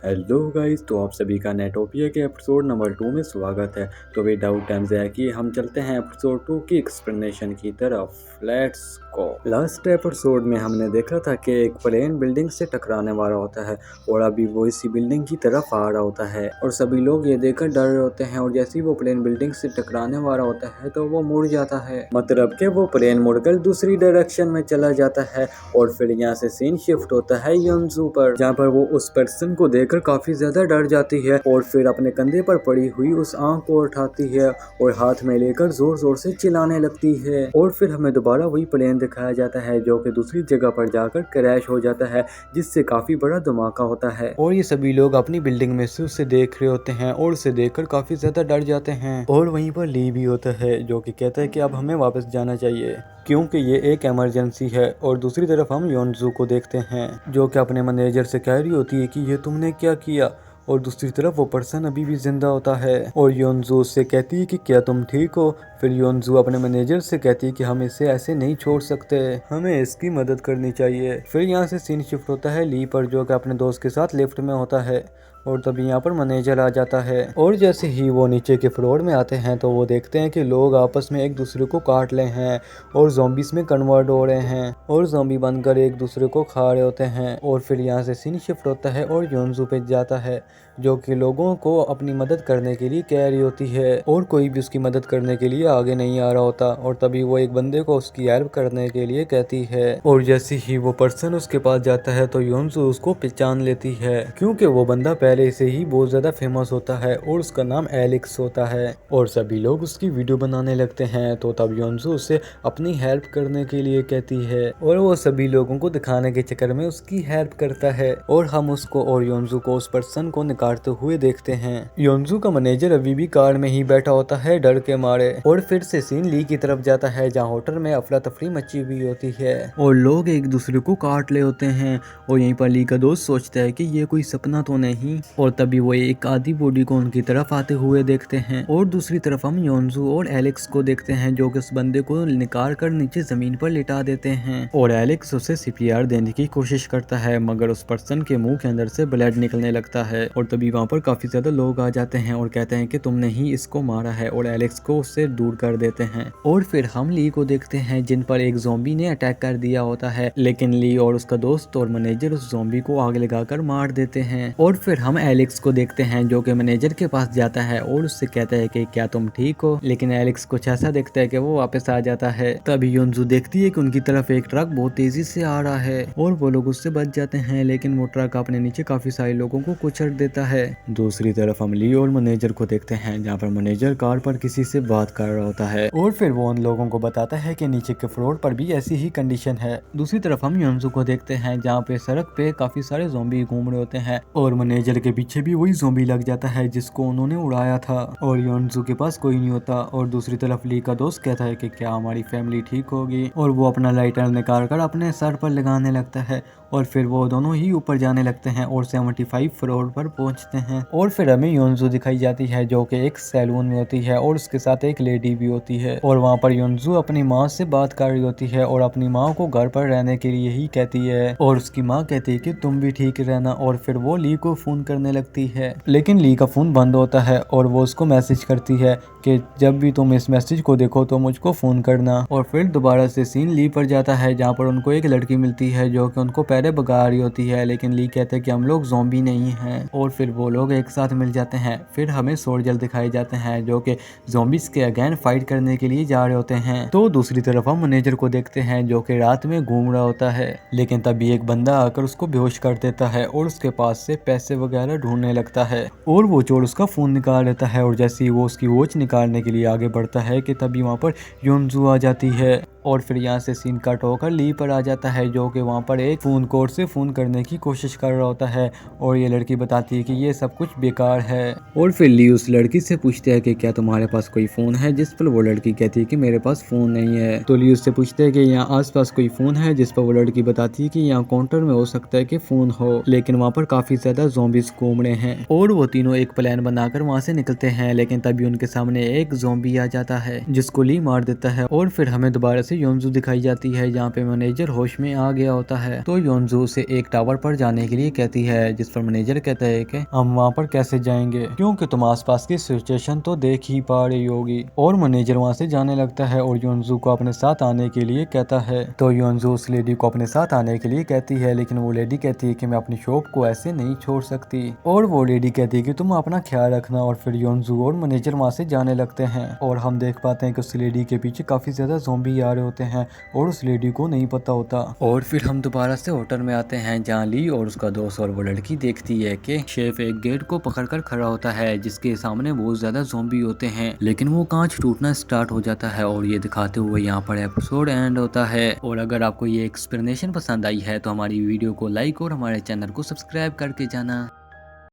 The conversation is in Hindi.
हेलो गाइस, तो आप सभी का नेटोपिया के एपिसोड नंबर 2 में स्वागत है। तो विदाउट टाइम ज़ाया किए हम चलते हैं एपिसोड 2 की एक्सप्लेनेशन की तरफ। Let's go. लास्ट एपिसोड में हमने देखा था कि एक प्लेन बिल्डिंग से टकराने वाला होता है और अभी वो इसी बिल्डिंग की तरफ आ रहा होता है और सभी लोग ये देखकर डर रहे होते हैं और जैसे ही वो प्लेन बिल्डिंग से टकराने वाला होता है तो वो मुड़ जाता है, मतलब कि वो प्लेन मुड़कर दूसरी डायरेक्शन में चला जाता है। और फिर यहाँ से सीन शिफ्ट होता है योंजू पर, जहाँ पर वो उस पर्सन को देखकर काफी ज्यादा डर जाती है और फिर अपने कंधे पर पड़ी हुई उस आंख को उठाती है और हाथ में लेकर जोर जोर से चिल्लाने लगती है। और फिर हमें दोबारा वही प्लेन दिखाया जाता है जो कि दूसरी जगह पर जाकर क्रैश हो जाता है, जिससे काफी बड़ा धमाका होता है और ये सभी लोग अपनी बिल्डिंग में से उसे देख रहे होते हैं और उसे देखकर काफी ज्यादा डर जाते हैं। और वहीं पर ली भी होता है जो कि कहता है कि अब हमें वापस जाना चाहिए क्योंकि ये एक इमरजेंसी है। और दूसरी तरफ हम योंजू को देखते हैं जो कि अपने मैनेजर से कह रही होती है कि ये तुमने क्या किया, और दूसरी तरफ वो पर्सन अभी भी जिंदा होता है और योंजू उससे कहती है कि क्या तुम ठीक हो। फिर योंजू अपने मैनेजर से कहती है कि हम इसे ऐसे नहीं छोड़ सकते, हमें इसकी मदद करनी चाहिए। फिर यहाँ से सीन शिफ्ट होता है ली पर जो कि अपने दोस्त के साथ लिफ्ट में होता है और तभी यहाँ पर मैनेजर आ जाता है। और जैसे ही वो नीचे के फ्लोर में आते हैं तो वो देखते हैं कि लोग आपस में एक दूसरे को काट रहे हैं और ज़ॉम्बीज़ में कन्वर्ट हो रहे हैं और ज़ॉम्बी बनकर एक दूसरे को खा रहे होते हैं। और फिर यहाँ से सीन शिफ्ट होता है और योंजू पे जाता है जो कि लोगों को अपनी मदद करने के लिए कह रही होती है और कोई भी उसकी मदद करने के लिए आगे नहीं आ रहा होता। और तभी वो एक बंदे को उसकी हेल्प करने के लिए कहती है और जैसे ही वो पर्सन उसके पास जाता है तो योंजू उसको पहचान लेती है क्योंकि वो बंदा पहले से ही बहुत ज़्यादा फेमस होता है और उसका नाम एलेक्स होता है और सभी लोग उसकी वीडियो बनाने लगते हैं। तो तब योंजू उसे अपनी हेल्प करने के लिए कहती है और वो सभी लोगों को दिखाने के चक्कर में उसकी हेल्प करता है और हम उसको और योंजू को उस पर्सन को निकालते हुए देखते हैं। योंजू का मैनेजर अभी भी कार में ही बैठा होता है डर के मारे। और फिर से सीन ली की तरफ जाता है जहाँ होटल में अफरा तफरी मची हुई होती है और लोग एक दूसरे को काट ले होते हैं और यहीं पर ली का दोस्त सोचता है कि ये कोई सपना तो नहीं। और तभी वो एक आधी बॉडी को उनकी तरफ आते हुए देखते हैं और दूसरी तरफ हम योंजू और एलेक्स को देखते हैं जो कि उस बंदे को निकाल कर नीचे जमीन पर लिटा देते हैं और एलेक्स उसे सीपीआर देने की कोशिश करता है मगर उस पर्सन के मुंह के अंदर से ब्लड निकलने लगता है। और तभी वहाँ पर काफी ज्यादा लोग आ जाते हैं और कहते हैं कि तुमने ही इसको मारा है और एलेक्स को उससे दूर कर देते हैं। और फिर हम ली को देखते हैं जिन पर एक ज़ॉम्बी ने अटैक कर दिया होता है, लेकिन ली और उसका दोस्त और मैनेजर उस ज़ॉम्बी को आग लगाकर मार देते हैं। और फिर हम एलेक्स को देखते हैं जो कि मैनेजर के पास जाता है और उससे कहता है कि क्या तुम ठीक हो, लेकिन एलेक्स कुछ ऐसा देखता है कि वो वापस आ जाता है। तभी योंजू देखती है कि उनकी तरफ एक ट्रक बहुत तेजी से आ रहा है और वो लोग उससे बच जाते हैं, लेकिन वो ट्रक अपने नीचे काफी सारे लोगों को कुचल देता है। दूसरी तरफ हम ली और मैनेजर को देखते हैं जहाँ पर मैनेजर कार पर किसी से बात कर रहा होता है और फिर वो उन लोगों को बताता है कि नीचे के फ्लोर पर भी ऐसी ही कंडीशन है। दूसरी तरफ हम योंजू को देखते हैं जहाँ पे सड़क पे काफी सारे ज़ॉम्बी घूम रहे होते हैं और मैनेजर के पीछे भी वही ज़ॉम्बी लग जाता है जिसको उन्होंने उड़ाया था और योंजू के पास कोई नहीं होता। और दूसरी तरफ ली का दोस्त कहता है कि क्या हमारी फैमिली ठीक होगी, और वो अपना लाइटर निकाल कर अपने सर पर लगाने लगता है और फिर वो दोनों ही ऊपर जाने लगते हैं और 75 फ्लोर पर पहुंचते हैं। और फिर हमें योंजू दिखाई जाती है जो कि एक सैलून में होती है और उसके साथ एक लेडी भी होती है और वहाँ पर योंजू अपनी माँ से बात कर रही होती है और अपनी माँ को घर पर रहने के लिए ही कहती है और उसकी माँ कहती है कि तुम भी ठीक रहना। और फिर वो ली को फोन करने लगती है, लेकिन ली का फोन बंद होता है और वो उसको मैसेज करती है कि जब भी तुम इस मैसेज को देखो तो मुझको फोन करना। और फिर दोबारा से सीन ली पर जाता है जहाँ पर उनको एक लड़की मिलती है जो कि उनको पहले भगा रही होती है, लेकिन ली कहते हैं कि हम लोग ज़ॉम्बी नहीं हैं। और फिर वो लोग एक साथ मिल जाते हैं। फिर हमें सोल्जर दिखाए जाते हैं जो कि ज़ॉम्बीज के अगेन फाइट करने के लिए जा रहे होते हैं। तो दूसरी तरफ हम मैनेजर को देखते हैं जो कि रात में घूम रहा होता है, लेकिन तभी एक बंदा आकर उसको बेहोश कर देता है और उसके पास से पैसे वगैरह ढूंढने लगता है और वो चोर उसका फोन निकाल लेता है। और जैसे ही वो उसकी वॉच निकालने के लिए आगे बढ़ता है कि तभी वहाँ पर योंजू आ जाती है और फिर यहाँ से सीन कट होकर ली पर आ जाता है जो कि वहाँ पर एक फ़ोन कोड से फ़ोन करने की कोशिश कर रहा होता है और ये लड़की बताती है कि ये सब कुछ बेकार है। और फिर ली उस लड़की से पूछते हैं कि क्या तुम्हारे पास कोई फ़ोन है, जिस पर वो लड़की कहती है कि मेरे पास फ़ोन नहीं है। तो ली उससे पूछते हैं कि यहाँ आसपास कोई फ़ोन है, जिस पर वो लड़की बताती है कि यहाँ काउंटर में हो सकता है कि फ़ोन हो, लेकिन वहाँ पर काफ़ी ज़्यादा ज़ॉम्बीज़ घूम रहे हैं। और वो तीनों एक प्लान बनाकर वहाँ से निकलते हैं, लेकिन तभी उनके सामने एक ज़ॉम्बी आ जाता है जिसको ली मार देता है। और फिर हमें दोबारा से योंजू दिखाई जाती है जहाँ पे मैनेजर होश में आ गया होता है। तो योंजू उसे एक टावर पर जाने के लिए कहती है, जिस पर मैनेजर कहता है कि हम वहाँ पर कैसे जाएंगे क्योंकि तुम आसपास की सिचुएशन तो देख ही पा रही होगी। और मैनेजर वहाँ से जाने लगता है और योंजू को अपने साथ आने के लिए कहता है। तो योंजू उस लेडी को अपने साथ आने के लिए कहती है, लेकिन वो लेडी कहती है कि मैं अपनी शॉप को ऐसे नहीं छोड़ सकती। और वो लेडी कहती है कि तुम अपना ख्याल रखना। और फिर योंजू और मैनेजर वहाँ से जाने लगते हैं और हम देख पाते हैं कि उस लेडी के पीछे काफी ज्यादा ज़ॉम्बी आ रहे होते हैं और उस लेडी को नहीं पता होता। और फिर हम दोबारा से होटल में आते हैं जहाँ ली और उसका दोस्त और वो लड़की देखती है कि शेफ एक गेट को पकड़कर खड़ा होता है जिसके सामने बहुत ज्यादा ज़ॉम्बी होते हैं, लेकिन वो कांच टूटना स्टार्ट हो जाता है और ये दिखाते हुए यहाँ पर एपिसोड एंड होता है। और अगर आपको ये एक्सप्लेनेशन पसंद आई है तो हमारी वीडियो को लाइक और हमारे चैनल को सब्सक्राइब करके जाना।